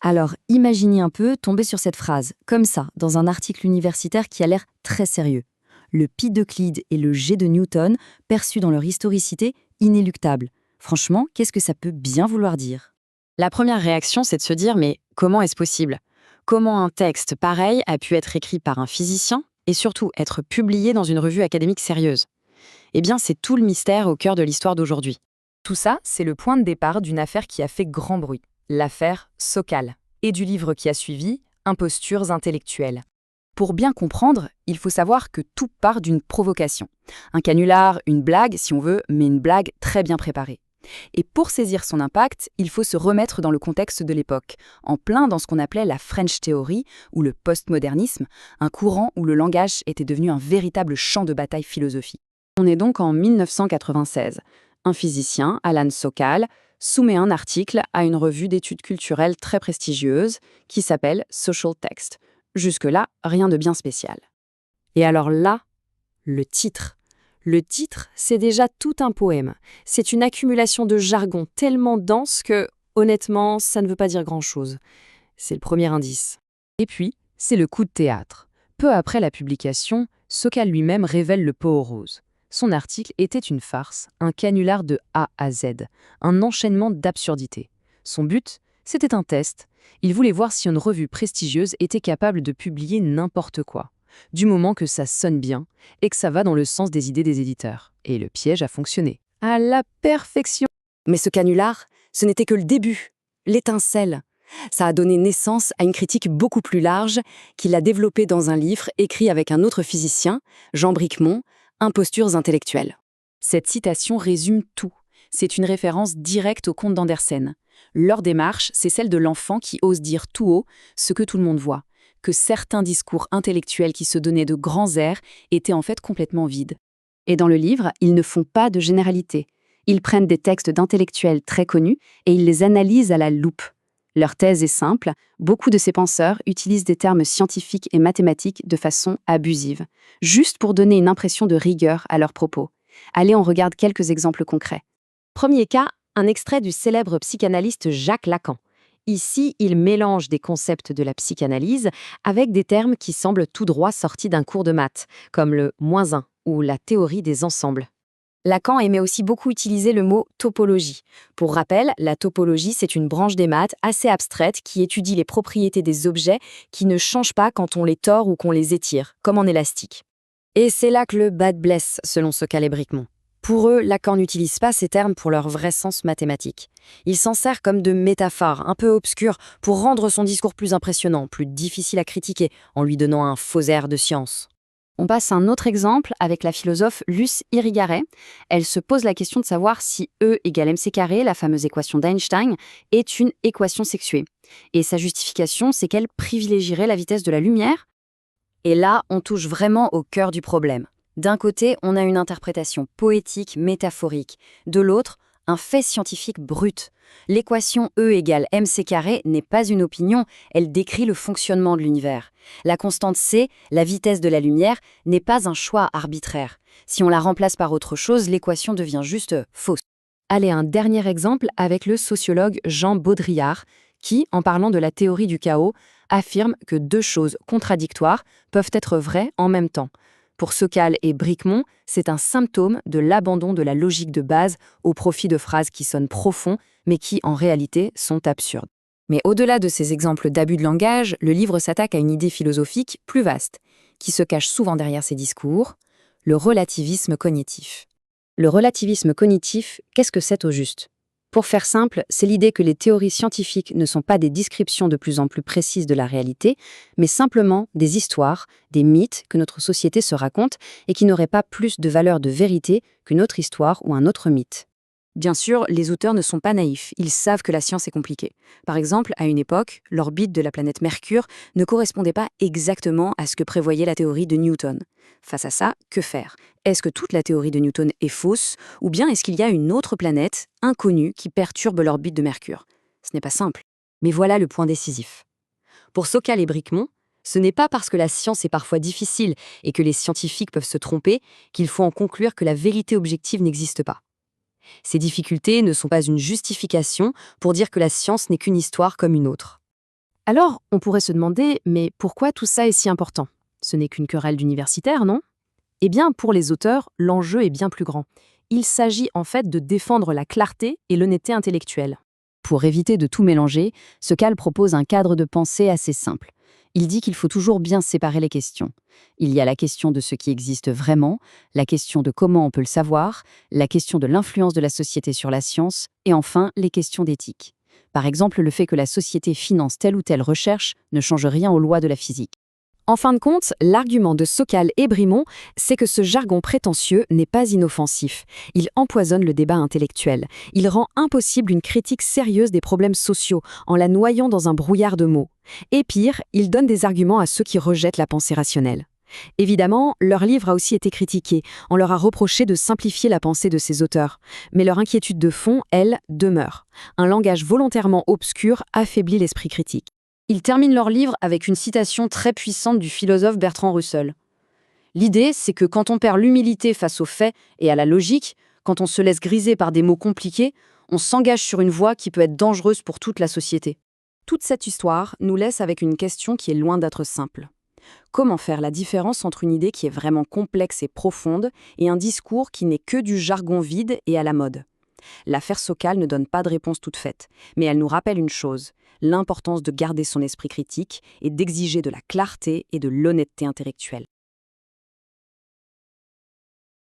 Alors, imaginez un peu tomber sur cette phrase, comme ça, dans un article universitaire qui a l'air très sérieux. Le pi d'Euclide et le G de Newton, perçus dans leur historicité, inéluctables. Franchement, qu'est-ce que ça peut bien vouloir dire? La première réaction, c'est de se dire, mais comment est-ce possible? Comment un texte pareil a pu être écrit par un physicien et surtout être publié dans une revue académique sérieuse? Eh bien, c'est tout le mystère au cœur de l'histoire d'aujourd'hui. Tout ça, c'est le point de départ d'une affaire qui a fait grand bruit, l'affaire Sokal, et du livre qui a suivi, Impostures intellectuelles. Pour bien comprendre, il faut savoir que tout part d'une provocation. Un canular, une blague, si on veut, mais une blague très bien préparée. Et pour saisir son impact, il faut se remettre dans le contexte de l'époque, en plein dans ce qu'on appelait la French Theory, ou le postmodernisme, un courant où le langage était devenu un véritable champ de bataille philosophique. On est donc en 1996. Un physicien, Alan Sokal, soumet un article à une revue d'études culturelles très prestigieuse qui s'appelle Social Text. Jusque-là, rien de bien spécial. Et alors là, le titre. Le titre, c'est déjà tout un poème. C'est une accumulation de jargon tellement dense que, honnêtement, ça ne veut pas dire grand-chose. C'est le premier indice. Et puis, c'est le coup de théâtre. Peu après la publication, Sokal lui-même révèle le pot aux roses. Son article était une farce, un canular de A à Z, un enchaînement d'absurdités. Son but, c'était un test. Il voulait voir si une revue prestigieuse était capable de publier n'importe quoi, du moment que ça sonne bien et que ça va dans le sens des idées des éditeurs. Et le piège a fonctionné. À la perfection. Mais ce canular, ce n'était que le début, l'étincelle. Ça a donné naissance à une critique beaucoup plus large qu'il a développée dans un livre écrit avec un autre physicien, Jean Bricmont, Impostures intellectuelles. Cette citation résume tout. C'est une référence directe au conte d'Andersen. Leur démarche, c'est celle de l'enfant qui ose dire tout haut ce que tout le monde voit, que certains discours intellectuels qui se donnaient de grands airs étaient en fait complètement vides. Et dans le livre, ils ne font pas de généralité. Ils prennent des textes d'intellectuels très connus et ils les analysent à la loupe. Leur thèse est simple, beaucoup de ces penseurs utilisent des termes scientifiques et mathématiques de façon abusive, juste pour donner une impression de rigueur à leurs propos. Allez, on regarde quelques exemples concrets. Premier cas, un extrait du célèbre psychanalyste Jacques Lacan. Ici, il mélange des concepts de la psychanalyse avec des termes qui semblent tout droit sortis d'un cours de maths, comme le -1 ou la théorie des ensembles. Lacan aimait aussi beaucoup utiliser le mot topologie. Pour rappel, la topologie, c'est une branche des maths assez abstraite qui étudie les propriétés des objets qui ne changent pas quand on les tord ou qu'on les étire, comme en élastique. Et c'est là que le bas blesse, selon Sokal et Bricmont. Pour eux, Lacan n'utilise pas ces termes pour leur vrai sens mathématique. Il s'en sert comme de métaphores un peu obscures pour rendre son discours plus impressionnant, plus difficile à critiquer, en lui donnant un faux air de science. On passe à un autre exemple avec la philosophe Luce Irigaray. Elle se pose la question de savoir si E égale mc², la fameuse équation d'Einstein, est une équation sexuée. Et sa justification, c'est qu'elle privilégierait la vitesse de la lumière. Et là, on touche vraiment au cœur du problème. D'un côté, on a une interprétation poétique, métaphorique. De l'autre, un fait scientifique brut. L'équation E égale mc² n'est pas une opinion, elle décrit le fonctionnement de l'univers. La constante C, la vitesse de la lumière, n'est pas un choix arbitraire. Si on la remplace par autre chose, l'équation devient juste fausse. Allez, un dernier exemple avec le sociologue Jean Baudrillard, qui, en parlant de la théorie du chaos, affirme que deux choses contradictoires peuvent être vraies en même temps. Pour Sokal et Bricmont, c'est un symptôme de l'abandon de la logique de base au profit de phrases qui sonnent profonds, mais qui, en réalité, sont absurdes. Mais au-delà de ces exemples d'abus de langage, le livre s'attaque à une idée philosophique plus vaste, qui se cache souvent derrière ces discours, le relativisme cognitif. Le relativisme cognitif, qu'est-ce que c'est au juste ? Pour faire simple, c'est l'idée que les théories scientifiques ne sont pas des descriptions de plus en plus précises de la réalité, mais simplement des histoires, des mythes que notre société se raconte et qui n'auraient pas plus de valeur de vérité qu'une autre histoire ou un autre mythe. Bien sûr, les auteurs ne sont pas naïfs, ils savent que la science est compliquée. Par exemple, à une époque, l'orbite de la planète Mercure ne correspondait pas exactement à ce que prévoyait la théorie de Newton. Face à ça, que faire ? Est-ce que toute la théorie de Newton est fausse, ou bien est-ce qu'il y a une autre planète, inconnue, qui perturbe l'orbite de Mercure ? Ce n'est pas simple. Mais voilà le point décisif. Pour Sokal et Bricmont, ce n'est pas parce que la science est parfois difficile et que les scientifiques peuvent se tromper qu'il faut en conclure que la vérité objective n'existe pas. Ces difficultés ne sont pas une justification pour dire que la science n'est qu'une histoire comme une autre. Alors, on pourrait se demander, mais pourquoi tout ça est si important? Ce n'est qu'une querelle d'universitaires, non? Eh bien, pour les auteurs, l'enjeu est bien plus grand. Il s'agit en fait de défendre la clarté et l'honnêteté intellectuelle. Pour éviter de tout mélanger, Sokal propose un cadre de pensée assez simple. Il dit qu'il faut toujours bien séparer les questions. Il y a la question de ce qui existe vraiment, la question de comment on peut le savoir, la question de l'influence de la société sur la science, et enfin les questions d'éthique. Par exemple, le fait que la société finance telle ou telle recherche ne change rien aux lois de la physique. En fin de compte, l'argument de Sokal et Brimont, c'est que ce jargon prétentieux n'est pas inoffensif. Il empoisonne le débat intellectuel. Il rend impossible une critique sérieuse des problèmes sociaux en la noyant dans un brouillard de mots. Et pire, il donne des arguments à ceux qui rejettent la pensée rationnelle. Évidemment, leur livre a aussi été critiqué. On leur a reproché de simplifier la pensée de ces auteurs. Mais leur inquiétude de fond, elle, demeure. Un langage volontairement obscur affaiblit l'esprit critique. Ils terminent leur livre avec une citation très puissante du philosophe Bertrand Russell. L'idée, c'est que quand on perd l'humilité face aux faits et à la logique, quand on se laisse griser par des mots compliqués, on s'engage sur une voie qui peut être dangereuse pour toute la société. Toute cette histoire nous laisse avec une question qui est loin d'être simple. Comment faire la différence entre une idée qui est vraiment complexe et profonde et un discours qui n'est que du jargon vide et à la mode? L'affaire Sokal ne donne pas de réponse toute faite, mais elle nous rappelle une chose, l'importance de garder son esprit critique et d'exiger de la clarté et de l'honnêteté intellectuelle.